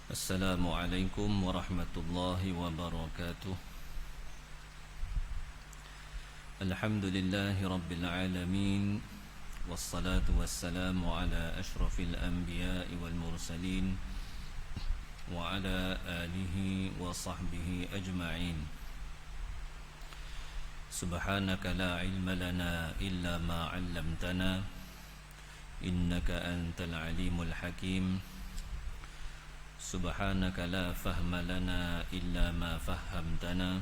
Assalamualaikum warahmatullahi wabarakatuh. Alhamdulillahi rabbil alamin. Wassalatu wassalamu ala ashrafil anbiya'i wal mursalin wa ala alihi wa sahbihi ajma'in. Subhanaka la ilma lana illa ma 'allamtana innaka antal alimul hakim. Subhanaka la fahma lana illa ma fahhamtana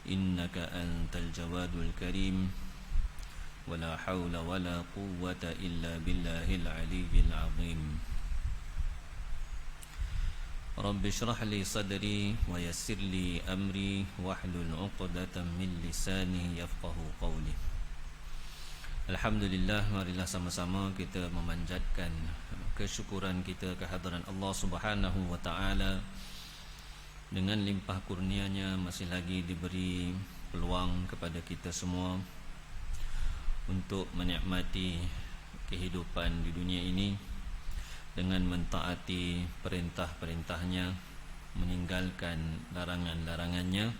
innaka antal jawadul karim. Wala hawla wala quwwata illa billahil aliyyil azim. Rabbi shrah li sadri wa yassir li amri wahlul 'uqdatam min lisani yafqahu qawli. Alhamdulillah, marilah sama-sama kita memanjatkan kesyukuran kita kehadiran Allah Subhanahu wa taala. Dengan limpah kurnia-Nya masih lagi diberi peluang kepada kita semua untuk menikmati kehidupan di dunia ini dengan mentaati perintah-perintahnya, meninggalkan larangan-larangannya.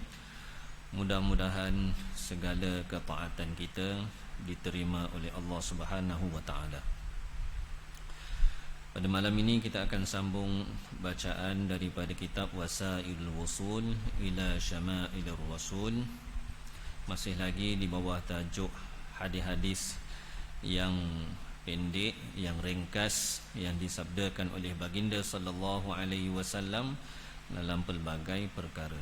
Mudah-mudahan segala ketaatan kita diterima oleh Allah Subhanahu wa taala. Pada malam ini kita akan sambung bacaan daripada kitab Wasailul Wusul ila Syama'ilir Rasul. Masih lagi di bawah tajuk hadis-hadis yang pendek, yang ringkas, yang disabdakan oleh baginda sallallahu alaihi wasallam dalam pelbagai perkara.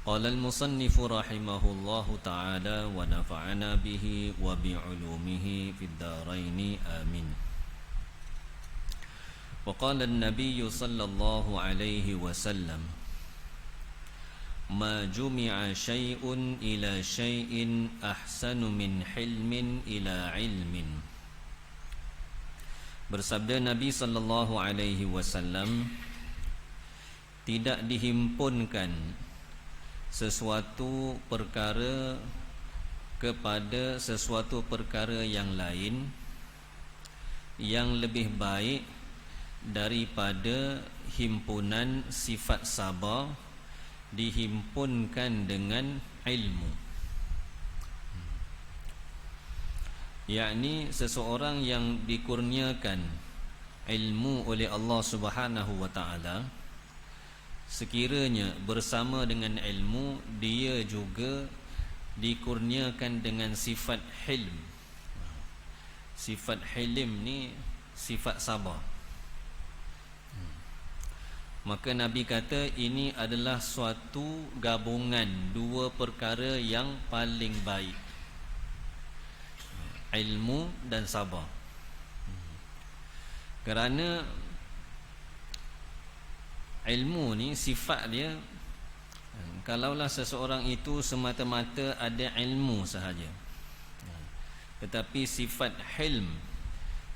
Qala al-musannif rahimahullahu ta'ala wa nafa'ana bihi wa bi'ulumihi fid dharain amin. Wa qala an-nabiy sallallahu alaihi wasallam ma jumi'a syai'un ila syai'in ahsanu min hilmin ila ilmin. Bersabda Nabi sallallahu alaihi wasallam, tidak dihimpunkan sesuatu perkara kepada sesuatu perkara yang lain yang lebih baik daripada himpunan sifat sabar dihimpunkan dengan ilmu. Yakni seseorang yang dikurniakan ilmu oleh Allah Subhanahu wa taala, sekiranya bersama dengan ilmu dia juga dikurniakan dengan sifat hilm. Sifat hilm ni sifat sabar. Maka Nabi kata ini adalah suatu gabungan dua perkara yang paling baik, ilmu dan sabar. Kerana ilmu ni sifat dia, kalaulah seseorang itu semata-mata ada ilmu sahaja, tetapi sifat hilm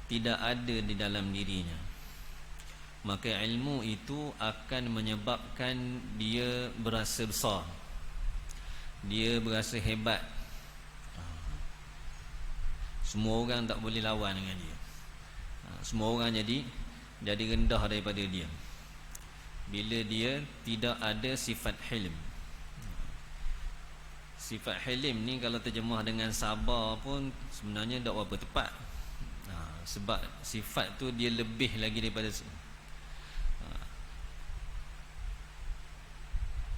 tidak ada di dalam dirinya, maka ilmu itu akan menyebabkan dia berasa besar, dia berasa hebat. Semua orang tak boleh lawan dengan dia. Semua orang jadi rendah daripada dia bila dia tidak ada sifat hilm. Sifat hilm ni kalau terjemah dengan sabar pun sebenarnya tak berapa tepat. Sebab sifat tu dia lebih lagi daripada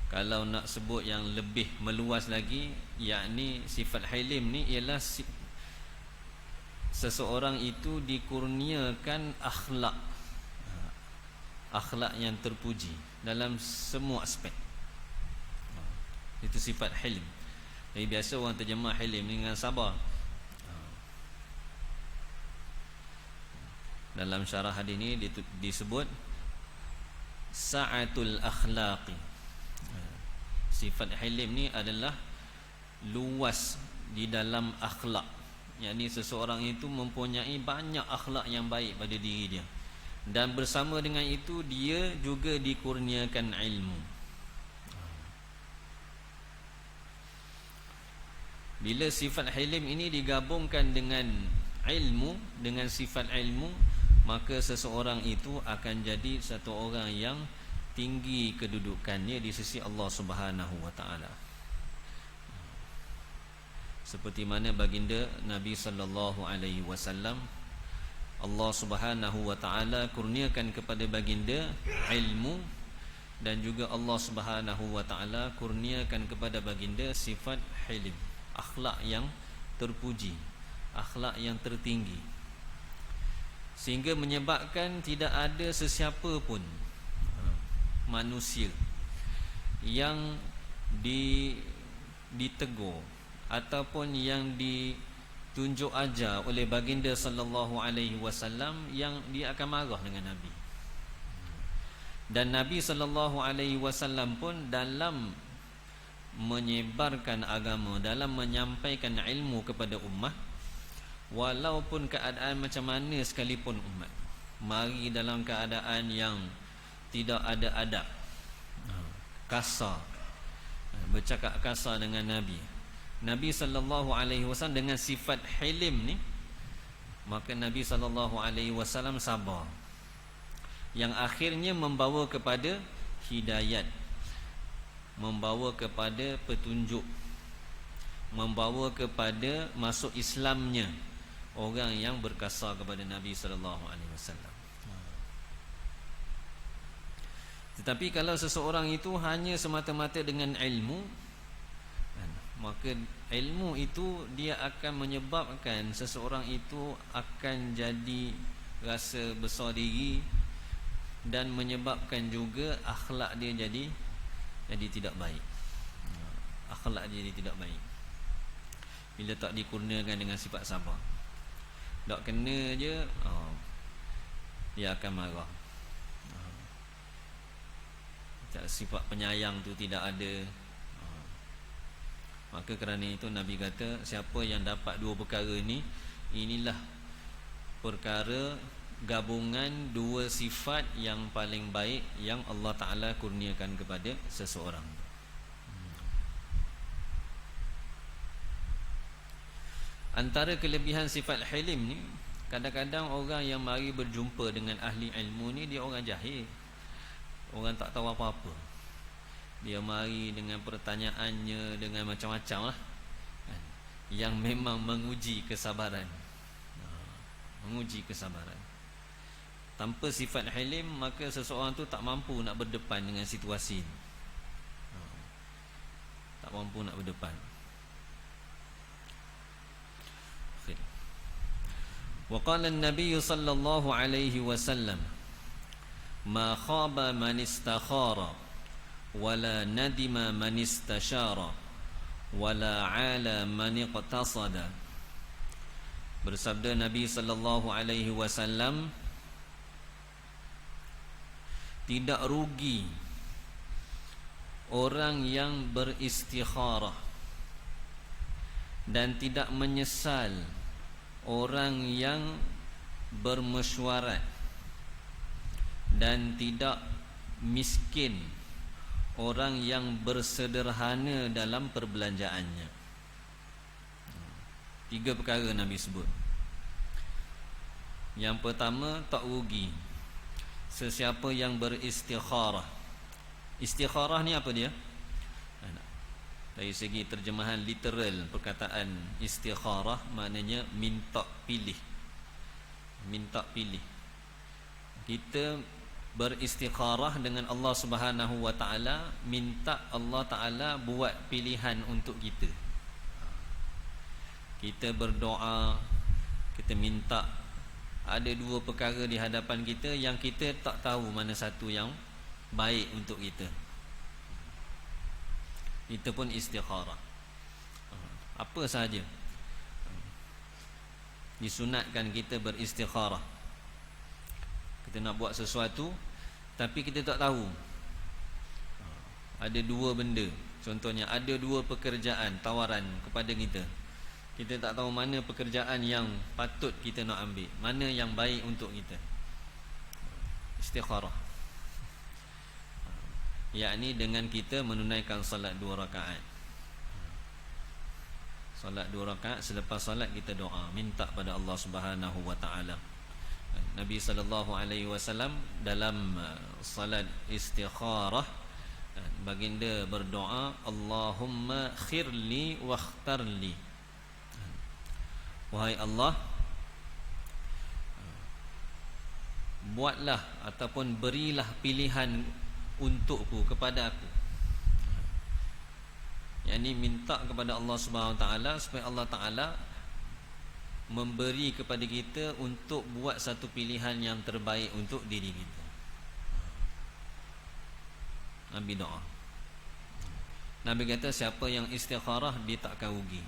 kalau nak sebut yang lebih meluas lagi, yakni sifat hilm ni ialah seseorang itu dikurniakan akhlak, akhlak yang terpuji dalam semua aspek. Itu sifat hilm. Jadi biasa orang terjemah hilm dengan sabar. Dalam syarah hadis ini disebut sa'atul akhlaqi. Sifat hilm ni adalah luas di dalam akhlak. Yakni seseorang itu mempunyai banyak akhlak yang baik pada diri dia, dan bersama dengan itu dia juga dikurniakan ilmu. Bila sifat hilm ini digabungkan dengan ilmu, dengan sifat ilmu, maka seseorang itu akan jadi satu orang yang tinggi kedudukannya di sisi Allah Subhanahu wa taala. Seperti mana baginda Nabi sallallahu alaihi wasallam, Allah Subhanahu wa taala kurniakan kepada baginda ilmu, dan juga Allah Subhanahu wa taala kurniakan kepada baginda sifat hilim, akhlak yang terpuji, akhlak yang tertinggi, sehingga menyebabkan tidak ada sesiapa pun manusia yang ditegur ataupun yang ditunjuk ajar oleh baginda sallallahu alaihi wasallam yang dia akan marah dengan Nabi. Dan Nabi sallallahu alaihi wasallam pun dalam menyebarkan agama, dalam menyampaikan ilmu kepada ummah, walaupun keadaan macam mana sekalipun umat, mari dalam keadaan yang tidak ada adab, kasar, bercakap kasar dengan Nabi, Nabi sallallahu alaihi wasallam dengan sifat hilim ni, maka Nabi sallallahu alaihi wasallam sabar, yang akhirnya membawa kepada hidayat, membawa kepada petunjuk, membawa kepada masuk Islamnya orang yang berkasar kepada Nabi sallallahu alaihi wasallam. Tetapi kalau seseorang itu hanya semata-mata dengan ilmu, maka ilmu itu dia akan menyebabkan seseorang itu akan jadi rasa besar diri, dan menyebabkan juga akhlak dia jadi tidak baik. Akhlak dia jadi tidak baik bila tak dikurniakan dengan sifat sabar. Tak kena je, dia akan marah. Sifat penyayang tu tidak ada. Maka kerana itu Nabi kata, siapa yang dapat dua perkara ni, inilah perkara gabungan dua sifat yang paling baik yang Allah Ta'ala kurniakan kepada seseorang. Antara kelebihan sifat hilim ni, kadang-kadang orang yang mari berjumpa dengan ahli ilmu ni, dia orang jahil, orang tak tahu apa-apa. Dia mari dengan pertanyaannya, dengan macam-macam lah, yang memang menguji kesabaran. Menguji kesabaran. Tanpa sifat hilim, maka seseorang tu tak mampu nak berdepan dengan situasi ini. Tak mampu nak berdepan. Wa qala an-nabiy sallallahu alaihi wasallam, ma khaba man istakhara wala nadima man istashara wala ala man iqtasada. Bersabda Nabi sallallahu alaihi wasallam, tidak rugi orang yang beristikharah, dan tidak menyesal orang yang bermesyuarat, dan tidak miskin orang yang bersederhana dalam perbelanjaannya. Tiga perkara Nabi sebut. Yang pertama, tak rugi sesiapa yang beristikharah. Istikharah ni apa dia? Dari segi terjemahan literal, perkataan istikharah maknanya minta pilih. Minta pilih. Kita beristikharah dengan Allah Subhanahu wa taala, minta Allah Taala buat pilihan untuk kita. Kita berdoa, kita minta, ada dua perkara di hadapan kita yang kita tak tahu mana satu yang baik untuk kita. Itu pun istikharah. Apa sahaja disunatkan kita beristikharah. Kita nak buat sesuatu tapi kita tak tahu. Ada dua benda, contohnya ada dua pekerjaan tawaran kepada kita. Kita tak tahu mana pekerjaan yang patut kita nak ambil, mana yang baik untuk kita. Istikharah, yakni dengan kita menunaikan salat 2 rakaat. Salat 2 rakaat, selepas salat kita doa, minta pada Allah Subhanahu wa taala. Nabi sallallahu alaihi wasallam dalam salat istikharah, baginda berdoa, Allahumma khirli wakhtarli, wahai Allah, buatlah ataupun berilah pilihan untukku, kepada aku. Yang ini minta kepada Allah Subhanahu Wa Taala supaya Allah Taala memberi kepada kita untuk buat satu pilihan yang terbaik untuk diri kita. Nabi doa. Nabi kata siapa yang istikharah dia takkan rugi.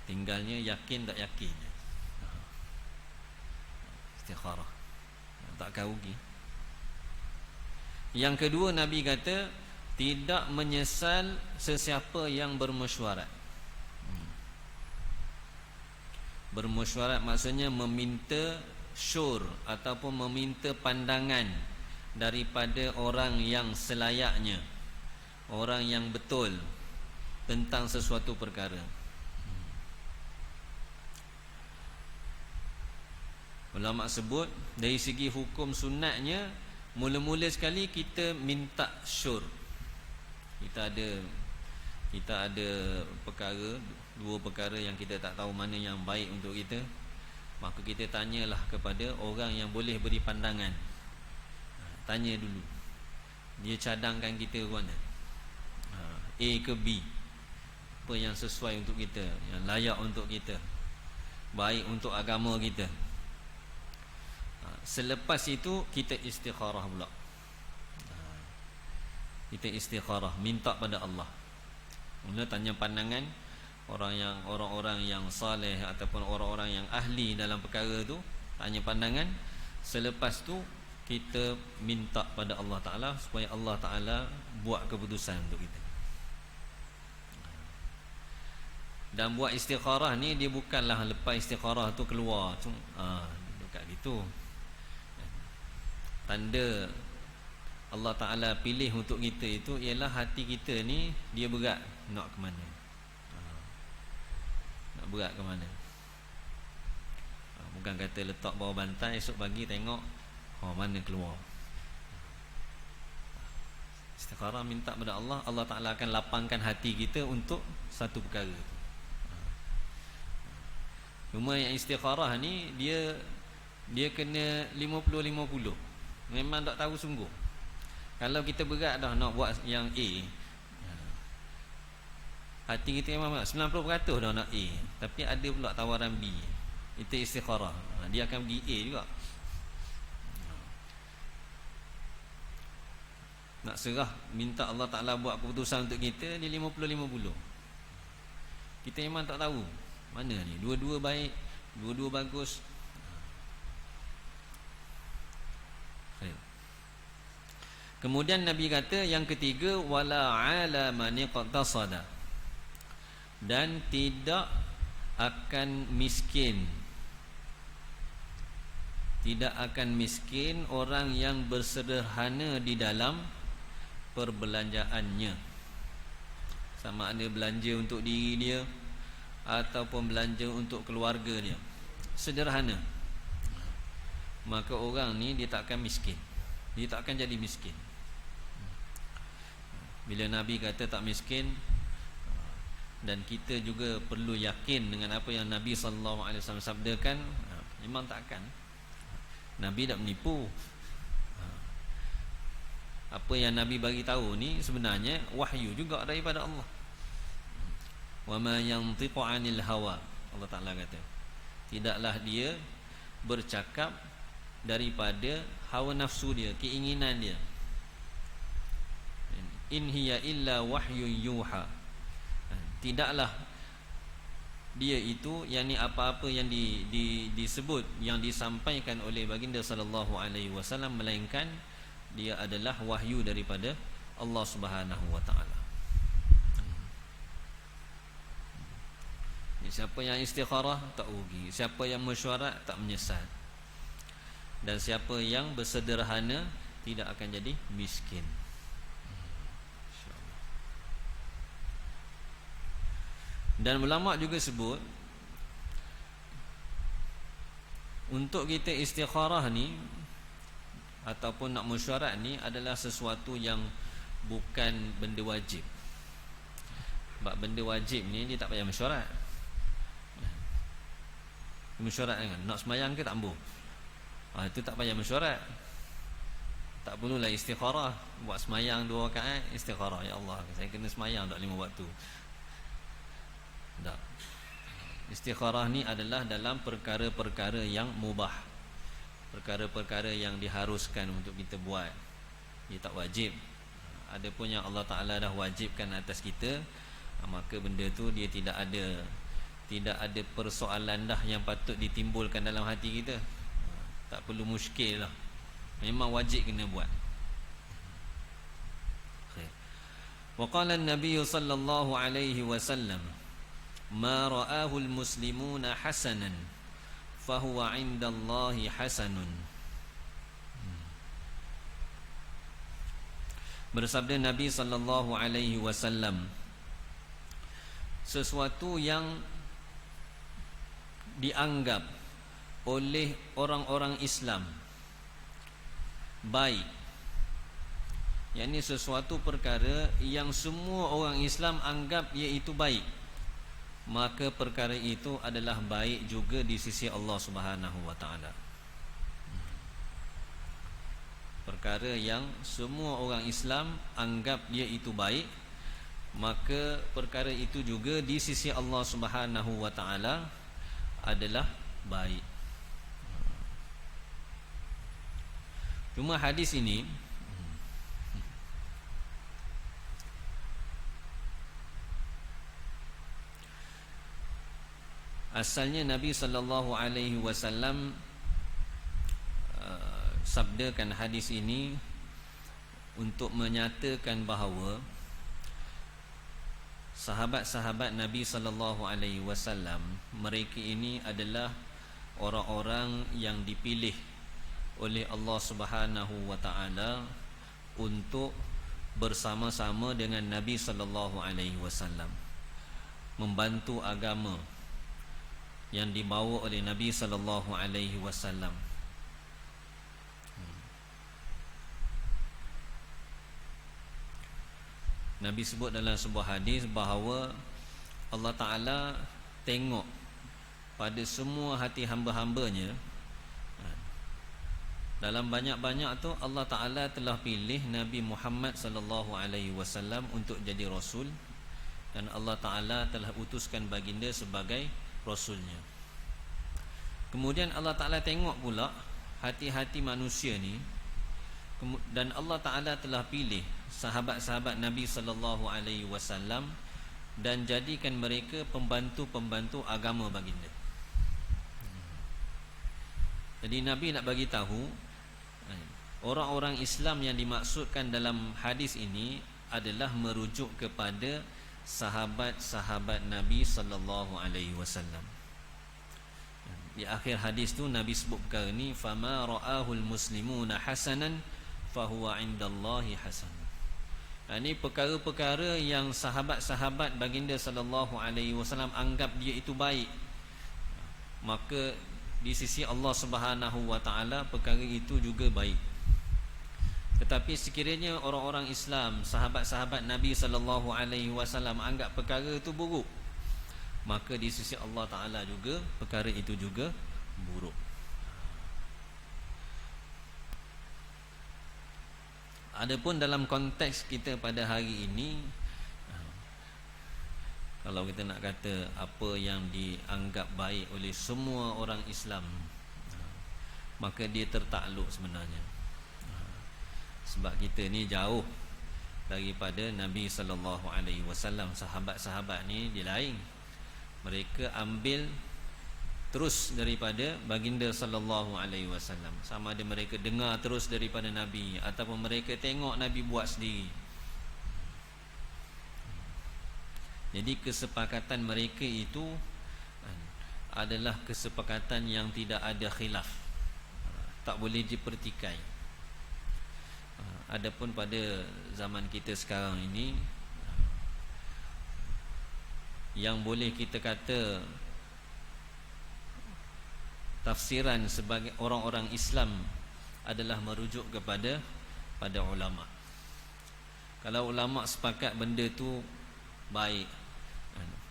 Tinggalnya yakin tak yakin. Istikharah takkan rugi. Yang kedua, Nabi kata tidak menyesal sesiapa yang bermesyuarat. Bermesyuarat maksudnya meminta syur ataupun meminta pandangan daripada orang yang selayaknya, orang yang betul tentang sesuatu perkara. Ulama sebut dari segi hukum sunatnya, mula-mula sekali kita minta syur. Kita ada perkara, dua perkara yang kita tak tahu mana yang baik untuk kita, maka kita tanyalah kepada orang yang boleh beri pandangan. Tanya dulu, dia cadangkan kita ke mana, A ke B, apa yang sesuai untuk kita, yang layak untuk kita, baik untuk agama kita. Selepas itu kita istikharah pula. Kita istikharah, minta pada Allah. Mula tanya pandangan orang-orang yang saleh ataupun orang-orang yang ahli dalam perkara tu, tanya pandangan. Selepas tu kita minta pada Allah Ta'ala supaya Allah Ta'ala buat keputusan untuk kita. Dan buat istikharah ni dia bukanlah lepas istikharah tu keluar dekat gitu. Tanda Allah Ta'ala pilih untuk kita itu ialah hati kita ni dia berat nak ke mana, nak berat ke mana. Bukan kata letak bawah bantai, esok pagi tengok mana keluar. Istikharah minta pada Allah, Allah Ta'ala akan lapangkan hati kita untuk satu perkara. Cuma yang istikharah ni dia kena 50-50. Memang tak tahu sungguh. Kalau kita berat dah nak buat yang A, hati kita memang 90% dah nak A, tapi ada pula tawaran B, itu istikharah. Dia akan pergi A juga. Nak serah, minta Allah Ta'ala buat keputusan untuk kita, dia 50-50. Kita memang tak tahu mana ni, dua-dua baik, dua-dua bagus. Kemudian Nabi kata yang ketiga, wala ala man iqtasada, dan tidak akan miskin, tidak akan miskin orang yang bersederhana di dalam perbelanjaannya. Sama ada belanja untuk diri dia ataupun belanja untuk keluarga dia, sederhana, maka orang ni dia tak akan miskin, dia tak akan jadi miskin. Bila Nabi kata tak miskin, dan kita juga perlu yakin dengan apa yang Nabi SAW sabdakan, memang takkan. Nabi tak menipu. Apa yang Nabi bagi tahu ni sebenarnya wahyu juga daripada Allah. Wa ma yantiqu 'anil hawa, Allah Taala kata, tidaklah dia bercakap daripada hawa nafsu dia, keinginan dia. In hiya illa wahyun yuha, tidaklah dia itu, yakni apa-apa yang disebut, yang disampaikan oleh baginda sallallahu alaihi wasallam, melainkan dia adalah wahyu daripada Allah Subhanahu wa taala. Siapa yang istikharah tak rugi, siapa yang mesyuarat tak menyesal, dan siapa yang bersederhana tidak akan jadi miskin. Dan ulama juga sebut Untuk kita istikharah ni ataupun nak mesyuarat ni adalah sesuatu yang bukan benda wajib. Sebab benda wajib ni dia tak payah mesyuarat. Mesyuarat kan, nak semayang ke tak ambuh, itu tak payah mesyuarat. Tak perlulah istikharah. Buat semayang 2 rakaat istikharah, ya Allah saya kena semayang tak 5 waktu. Tak. Istikharah ni adalah dalam perkara-perkara yang mubah, perkara-perkara yang diharuskan untuk kita buat. Dia tak wajib. Adapun yang Allah Ta'ala dah wajibkan atas kita, maka benda tu dia tidak ada persoalan dah yang patut ditimbulkan dalam hati kita. Tak perlu muskil lah, memang wajib kena buat. Wa qala an-nabiy sallallahu alaihi wasallam ma ra'ahu al-muslimuna hasanan fahuwa 'inda Allahi hasanun. Bersabda Nabi sallallahu alaihi wasallam, sesuatu yang dianggap oleh orang-orang Islam baik, yakni sesuatu perkara yang semua orang Islam anggap iaitu baik, maka perkara itu adalah baik juga di sisi Allah Subhanahu wa taala. Perkara yang semua orang Islam anggap dia itu baik, maka perkara itu juga di sisi Allah Subhanahu wa taala adalah baik. Cuma hadis ini asalnya Nabi sallallahu alaihi wasallam sabdakan hadis ini untuk menyatakan bahawa sahabat-sahabat Nabi sallallahu alaihi wasallam mereka ini adalah orang-orang yang dipilih oleh Allah Subhanahu wa taala untuk bersama-sama dengan Nabi sallallahu alaihi wasallam membantu agama yang dibawa oleh Nabi sallallahu alaihi wasallam. Nabi sebut dalam sebuah hadis bahawa Allah Ta'ala tengok pada semua hati hamba-hambanya. Dalam banyak-banyak tu Allah Ta'ala telah pilih Nabi Muhammad sallallahu alaihi wasallam untuk jadi Rasul, dan Allah Ta'ala telah utuskan baginda sebagai Rasulnya. Kemudian Allah Ta'ala tengok pula hati-hati manusia ni, dan Allah Ta'ala telah pilih sahabat-sahabat Nabi sallallahu alaihi wasallam dan jadikan mereka pembantu-pembantu agama baginda. Jadi Nabi nak bagi tahu orang-orang Islam yang dimaksudkan dalam hadis ini adalah merujuk kepada sahabat-sahabat Nabi sallallahu alaihi wasallam. Di akhir hadis tu Nabi sebut perkara ni, fama ra'ahul muslimuna hasanan fahuwa 'indallahi hasan. Ini perkara-perkara yang sahabat-sahabat baginda sallallahu alaihi wasallam anggap dia itu baik, maka di sisi Allah Subhanahu wa taala perkara itu juga baik. Tetapi sekiranya orang-orang Islam, sahabat-sahabat Nabi sallallahu alaihi wasallam anggap perkara itu buruk, maka di sisi Allah Taala juga perkara itu juga buruk. Adapun dalam konteks kita pada hari ini, kalau kita nak kata apa yang dianggap baik oleh semua orang Islam, maka dia tertakluk sebenarnya. Sebab kita ni jauh daripada Nabi sallallahu alaihi wasallam. Sahabat-sahabat ni dia lain. Mereka ambil terus daripada baginda sallallahu alaihi wasallam. Sama ada mereka dengar terus daripada Nabi ataupun mereka tengok Nabi buat sendiri. Jadi kesepakatan mereka itu adalah kesepakatan yang tidak ada khilaf, tak boleh dipertikai. Adapun pada zaman kita sekarang ini, yang boleh kita kata tafsiran sebagai orang-orang Islam adalah merujuk kepada ulama. Kalau ulama sepakat benda tu baik,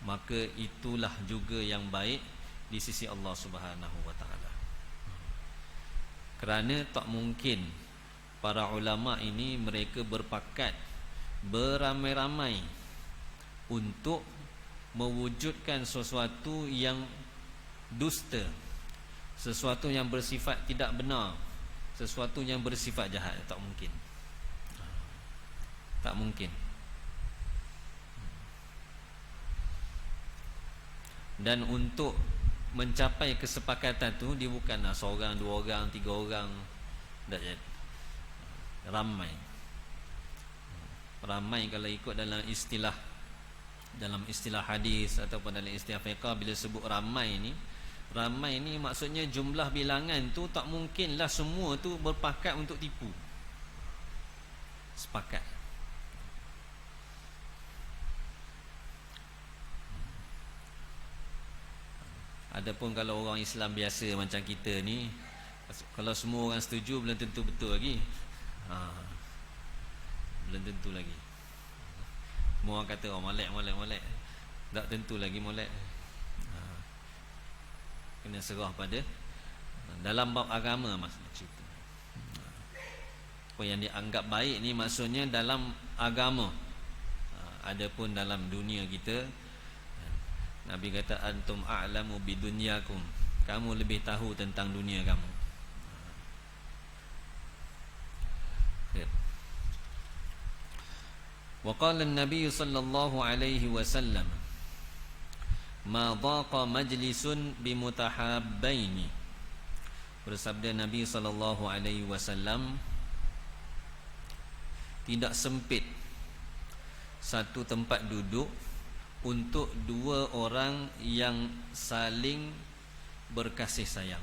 maka itulah juga yang baik di sisi Allah Subhanahu wa taala. Kerana tak mungkin para ulama ini mereka berpakat beramai-ramai untuk mewujudkan sesuatu yang dusta, sesuatu yang bersifat tidak benar, sesuatu yang bersifat jahat. Tak mungkin. Tak mungkin. Dan untuk mencapai kesepakatan tu, dia bukanlah seorang, dua orang, tiga orang, tak jadi. Ramai kalau ikut dalam istilah hadis ataupun dalam istilah fiqh, bila sebut ramai ni maksudnya jumlah bilangan tu tak mungkinlah semua tu berpakat untuk tipu. Sepakat. Adapun kalau orang Islam biasa macam kita ni, kalau semua orang setuju belum tentu betul lagi. Belum tentu lagi. Semua orang kata molek. Tak tentu lagi molek. Kena serah pada dalam bab agama maksudnya cerita. Apa yang dianggap baik ni maksudnya dalam agama. Adapun dalam dunia kita, Nabi kata antum a'lamu bidunyakum, kamu lebih tahu tentang dunia kamu. Wa qala an-nabiy sallallahu alaihi wasallam ma dhaqa majlisun bimutahabbaini. Bersabda Nabi sallallahu alaihi wasallam, tidak sempit satu tempat duduk untuk dua orang yang saling berkasih sayang.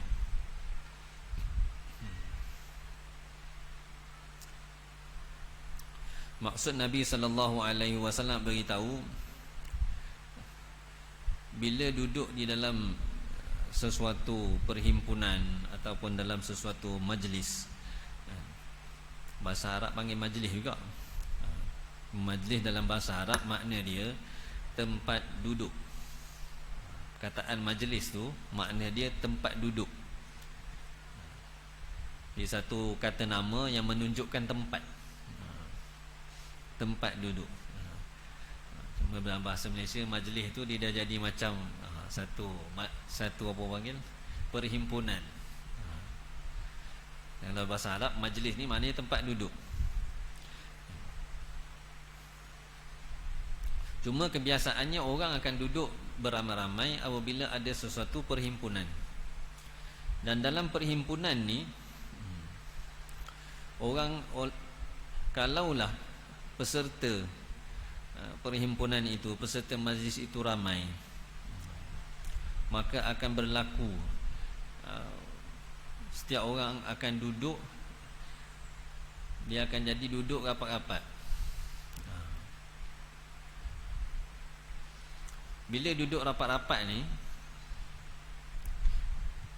Maksud Nabi sallallahu alaihi wasallam beritahu, bila duduk di dalam sesuatu perhimpunan ataupun dalam sesuatu majlis, bahasa Arab panggil majlis juga. Majlis dalam bahasa Arab makna dia tempat duduk. Kataan majlis tu makna dia tempat duduk. Dia satu kata nama yang menunjukkan tempat. Tempat duduk. Cuma dalam bahasa Malaysia majlis tu dia dah jadi macam satu apa panggil, perhimpunan. Dalam bahasa Arab majlis ni maknanya tempat duduk. Cuma kebiasaannya orang akan duduk beramai-ramai apabila ada sesuatu perhimpunan. Dan dalam perhimpunan ni, orang kalaulah peserta perhimpunan itu, peserta majlis itu ramai, maka akan berlaku setiap orang akan duduk, dia akan jadi duduk rapat-rapat. Bila duduk rapat-rapat ni,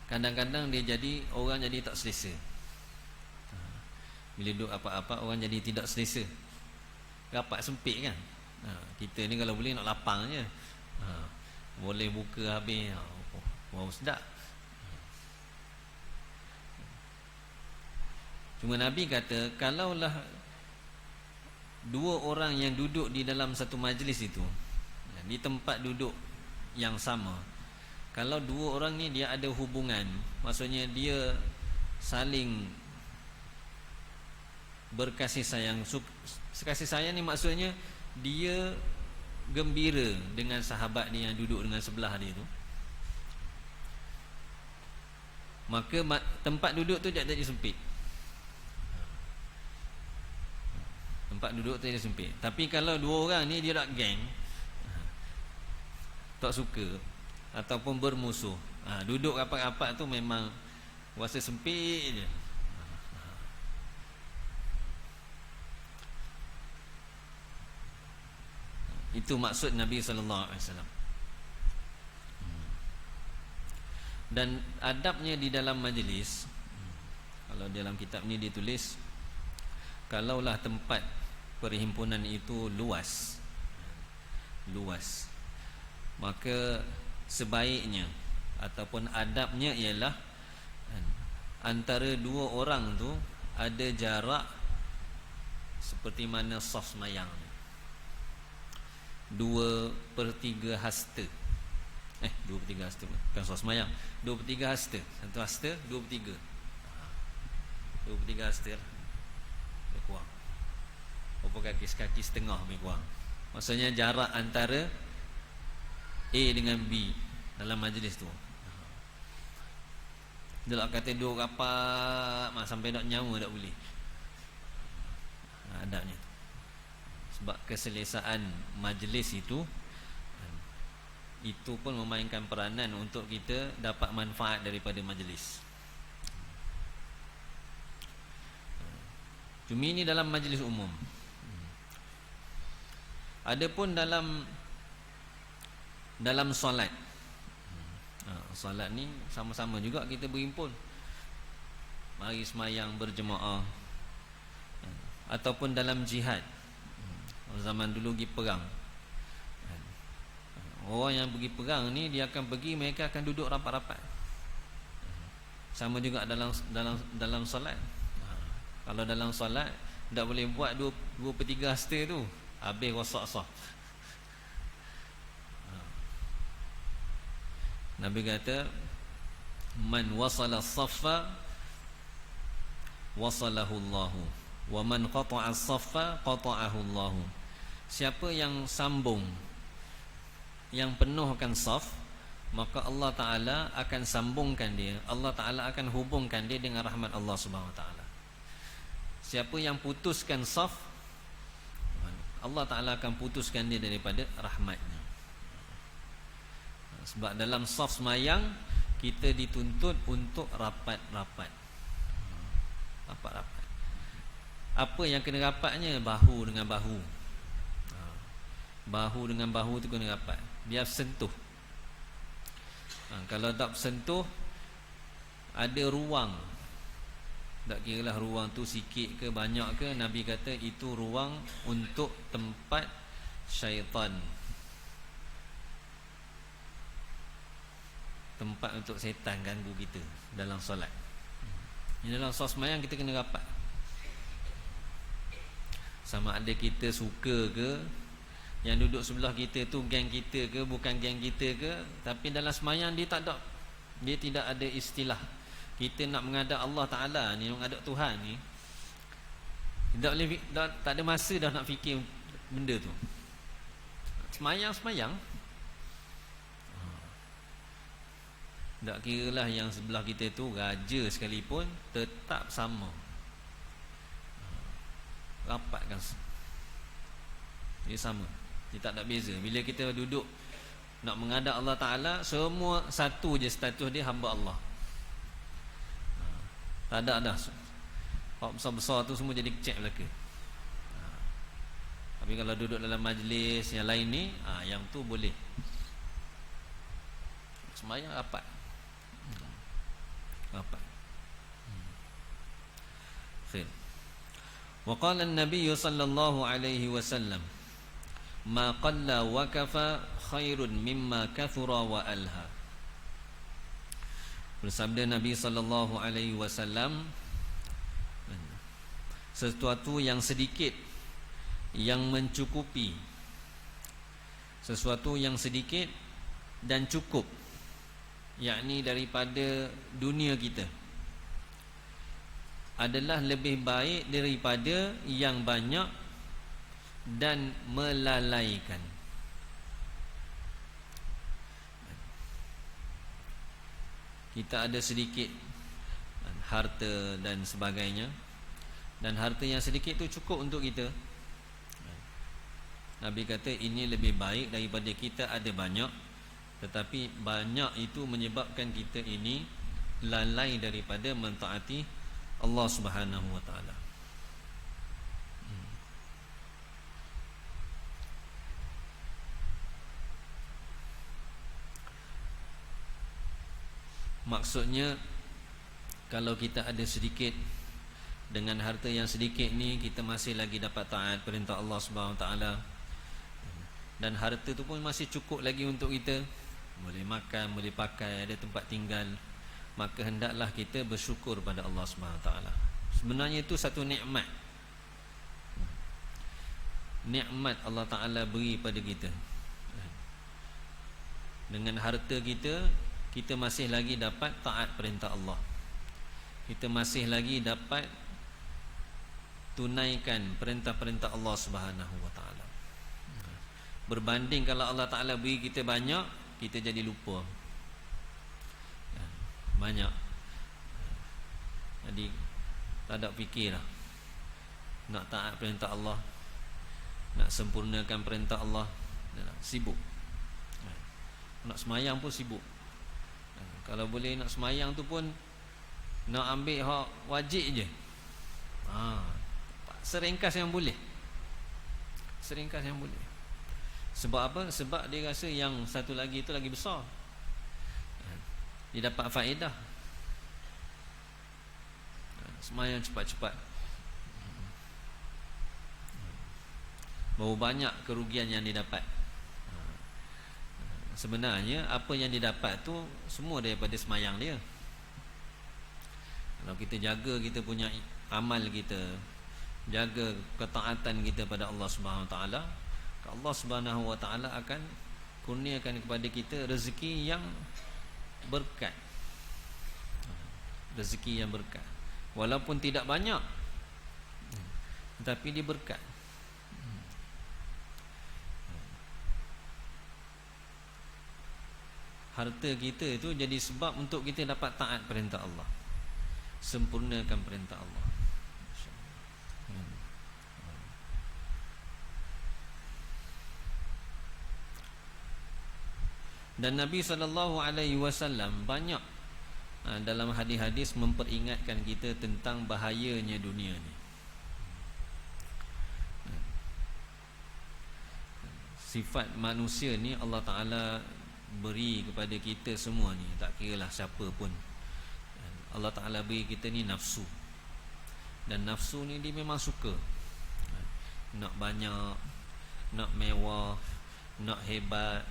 kadang-kadang dia jadi orang jadi tak selesa. Bila duduk rapat-rapat, orang jadi tidak selesa. Rapat sempit kan. Kita ni kalau boleh nak lapang je. Boleh buka habis. Wow, sedap. Cuma Nabi kata, kalaulah dua orang yang duduk di dalam satu majlis itu, di tempat duduk yang sama, kalau dua orang ni dia ada hubungan, maksudnya dia saling berkasih sayang. Kasih sayang ni maksudnya dia gembira dengan sahabat dia yang duduk dengan sebelah dia tu, maka tempat duduk tu jadi sempit. Tempat duduk tu jadi sempit. Tapi kalau dua orang ni dia nak geng, tak suka ataupun bermusuh, duduk rapat-rapat tu memang rasa sempit je. Itu maksud Nabi sallallahu alaihi wasallam. Dan adabnya di dalam majlis, kalau dalam kitab ni ditulis, kalaulah tempat perhimpunan itu luas, maka sebaiknya ataupun adabnya ialah antara dua orang tu ada jarak seperti mana saf semayang, 2/3 hasta. 2/3 hasta bukan saf semayang, 2/3 hasta. Satu hasta 2/3. 2/3 hasta lah. Lebih kurang. Berapa kaki setengah lebih kurang. Maksudnya jarak antara A dengan B dalam majlis tu. Dia nak kata duduk rapat sampai nak nyawa tak boleh. Adabnya tu. Sebab keselesaan majlis itu pun memainkan peranan untuk kita dapat manfaat daripada majlis. Cuma ini dalam majlis umum. Adapun dalam solat, solat ni sama-sama juga kita berhimpun, mari semayang berjemaah. Ataupun dalam jihad, zaman dulu pergi perang, orang yang pergi perang ni dia akan pergi, mereka akan duduk rapat-rapat. Sama juga dalam solat. Kalau dalam solat tak boleh buat 2/3 hasta tu, habis rosak saf. Nabi kata, man wasala as-saffa wasalahu Allahu, wa man qata'a as-saffa qata'ahu Allahu. Siapa yang sambung, yang penuhkan saf, maka Allah Ta'ala akan sambungkan dia, Allah Ta'ala akan hubungkan dia dengan rahmat Allah Subhanahu Wa Ta'ala. Siapa yang putuskan saf, Allah Ta'ala akan putuskan dia daripada rahmatnya. Sebab dalam saf semayang kita dituntut untuk rapat-rapat. Rapat-rapat. Apa yang kena rapatnya? Bahu dengan bahu. Bahu dengan bahu tu kena rapat. Biar sentuh. Kalau tak sentuh, ada ruang. Tak kiralah ruang tu sikit ke banyak ke, Nabi kata itu ruang untuk tempat syaitan, tempat untuk setan ganggu kita dalam solat. Dalam solat semayang kita kena rapat. Sama ada kita suka ke, yang duduk sebelah kita tu geng kita ke bukan geng kita ke, tapi dalam semayang dia tidak ada istilah kita nak menghadap Allah Ta'ala ni, menghadap Tuhan ni, tak ada masa dah nak fikir benda tu. Semayang tak kiralah yang sebelah kita tu raja sekalipun, tetap sama, rapatkan dia sama, dia tak ada beza. Bila kita duduk nak menghadap Allah Ta'ala, semua satu je status dia, hamba Allah. Tak ada dah hak besar-besar tu semua jadi kecil belaka. Tapi kalau duduk dalam majlis yang lain ni, yang tu boleh semayang rapat. Khair. Wa qala an-nabiy sallallahu alaihi wasallam, ma qalla wa kafa khairun mimma kathura wa alha. Bersabda Nabi sallallahu alaihi wasallam, sesuatu yang sedikit yang mencukupi, sesuatu yang sedikit dan cukup, yakni daripada dunia kita, adalah lebih baik daripada yang banyak dan melalaikan. Kita ada sedikit harta dan sebagainya, dan harta yang sedikit tu cukup untuk kita. Nabi kata ini lebih baik daripada kita ada banyak, tetapi banyak itu menyebabkan kita ini lalai daripada mentaati Allah Subhanahu wa taala. Maksudnya kalau kita ada sedikit, dengan harta yang sedikit ni kita masih lagi dapat taat perintah Allah Subhanahu taala, dan harta tu pun masih cukup lagi untuk kita boleh makan, boleh pakai, ada tempat tinggal, maka hendaklah kita bersyukur pada Allah Subhanahu taala. Sebenarnya itu satu nikmat. Nikmat Allah taala beri pada kita. Dengan harta kita, kita masih lagi dapat taat perintah Allah. Kita masih lagi dapat tunaikan perintah-perintah Allah Subhanahu wa taala. Berbanding kalau Allah Taala beri kita banyak, kita jadi lupa. Banyak. Jadi tak ada fikirlah. Nak taat perintah Allah, nak sempurnakan perintah Allah, sibuk. Nak semayang pun sibuk. Kalau boleh nak semayang tu pun nak ambil hak wajib je. Seringkas yang boleh. Seringkas yang boleh. Sebab apa? Sebab dia rasa yang satu lagi itu lagi besar. Dia dapat faedah. Semayang cepat-cepat. Berapa banyak kerugian yang dia dapat. Sebenarnya apa yang dia dapat tu semua daripada semayang dia. Kalau kita jaga kita punya amal kita, jaga ketaatan kita pada Allah Subhanahu taala, Allah Subhanahu wa taala akan kurniakan kepada kita rezeki yang berkat. Rezeki yang berkat. Walaupun tidak banyak, tetapi dia berkat. Harta kita itu jadi sebab untuk kita dapat taat perintah Allah, sempurnakan perintah Allah. Dan Nabi SAW banyak dalam hadis-hadis memperingatkan kita tentang bahayanya dunia ni. Sifat manusia ni Allah Ta'ala beri kepada kita semua ni, tak kiralah siapa pun. Allah Ta'ala beri kita ni nafsu. Dan nafsu ni dia memang suka nak banyak, nak mewah, nak hebat.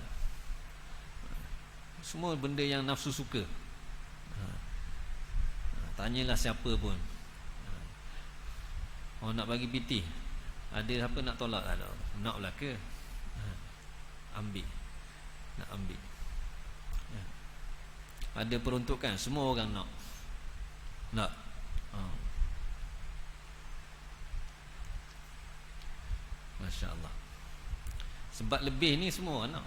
Semua benda yang nafsu suka. Tanyalah siapa pun. Nak bagi piti, ada siapa nak tolak? Tak ada. Nak pula ke? Ambil. Nak ambil. Ada peruntukan, semua orang nak. Nak. Masya Allah. Sebab lebih ni semua nak.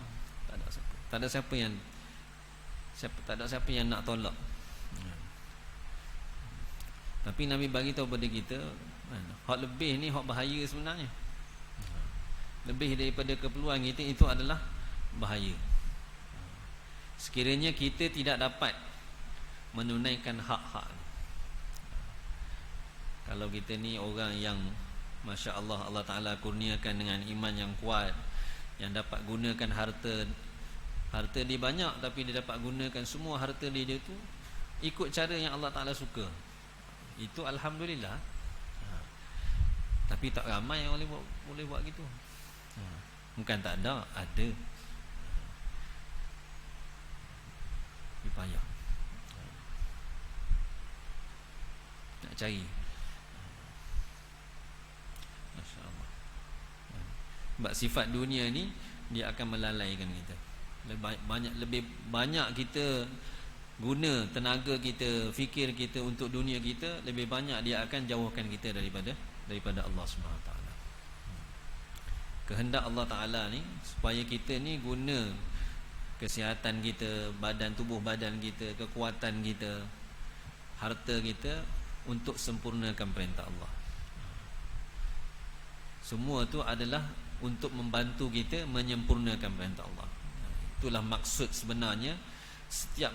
Tak ada siapa. Tak ada siapa yang tak ada siapa yang nak tolak. Tapi Nabi bagi tahu pada kita, hak lebih ni hak bahaya sebenarnya. Lebih daripada keperluan kita itu adalah bahaya. Sekiranya kita tidak dapat menunaikan hak-hak. Kalau kita ni orang yang Masya Allah, Allah Ta'ala kurniakan dengan iman yang kuat, yang dapat gunakan harta dia banyak, tapi dia dapat gunakan semua harta dia tu ikut cara yang Allah Ta'ala suka. Itu Alhamdulillah. Tapi tak ramai yang boleh buat gitu. Bukan tak ada, ada. Dia payah nak cari. Masya Allah. Sebab sifat dunia ni dia akan melalaikan kita. Lebih banyak kita guna tenaga kita, fikir kita untuk dunia kita, lebih banyak dia akan jauhkan kita daripada Allah Subhanahu taala. Kehendak Allah Taala ni supaya kita ni guna kesihatan kita, tubuh badan kita, kekuatan kita, harta kita untuk sempurnakan perintah Allah. Semua tu adalah untuk membantu kita menyempurnakan perintah Allah. Itulah maksud sebenarnya setiap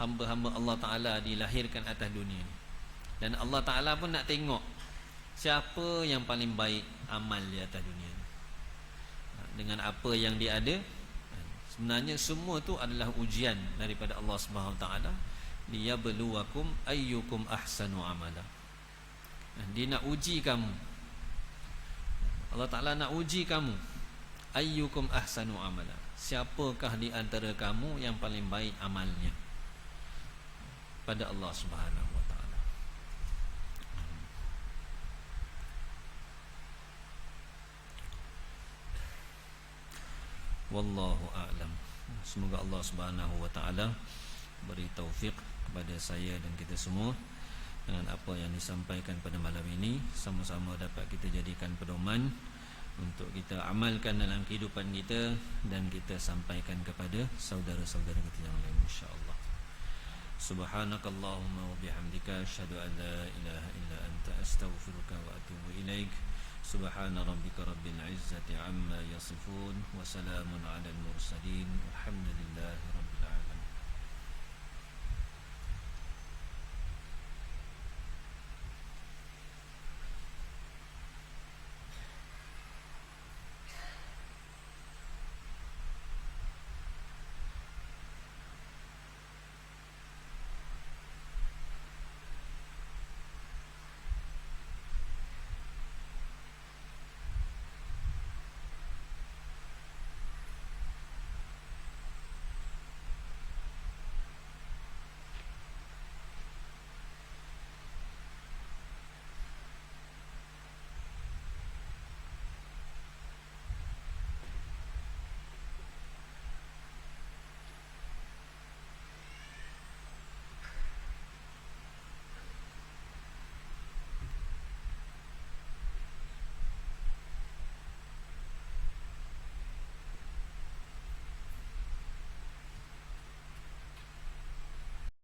hamba-hamba Allah Ta'ala dilahirkan atas dunia ni. Dan Allah Ta'ala pun nak tengok siapa yang paling baik amal di atas dunia ni, dengan apa yang dia ada. Sebenarnya semua tu adalah ujian daripada Allah Subhanahu Ta'ala liyabluwakum ayyukum ahsanu amala. Dia nak uji kamu. Allah Ta'ala nak uji kamu. Ayyukum ahsanu amala. Siapakah di antara kamu yang paling baik amalnya pada Allah Subhanahu wa Ta'ala. Wallahu a'lam. Semoga Allah Subhanahu wa Ta'ala beri taufik kepada saya dan kita semua dengan apa yang disampaikan pada malam ini, sama-sama dapat kita jadikan pedoman untuk kita amalkan dalam kehidupan kita dan kita sampaikan kepada saudara-saudara kita yang lain, insya-Allah. Subhanakallahumma wa bihamdika asyhadu an la ilaha illa anta astaghfiruka wa atubu ilaik. Subhana rabbika rabbil izzati amma yasifun wa salamun alal mursalin. Alhamdulillahi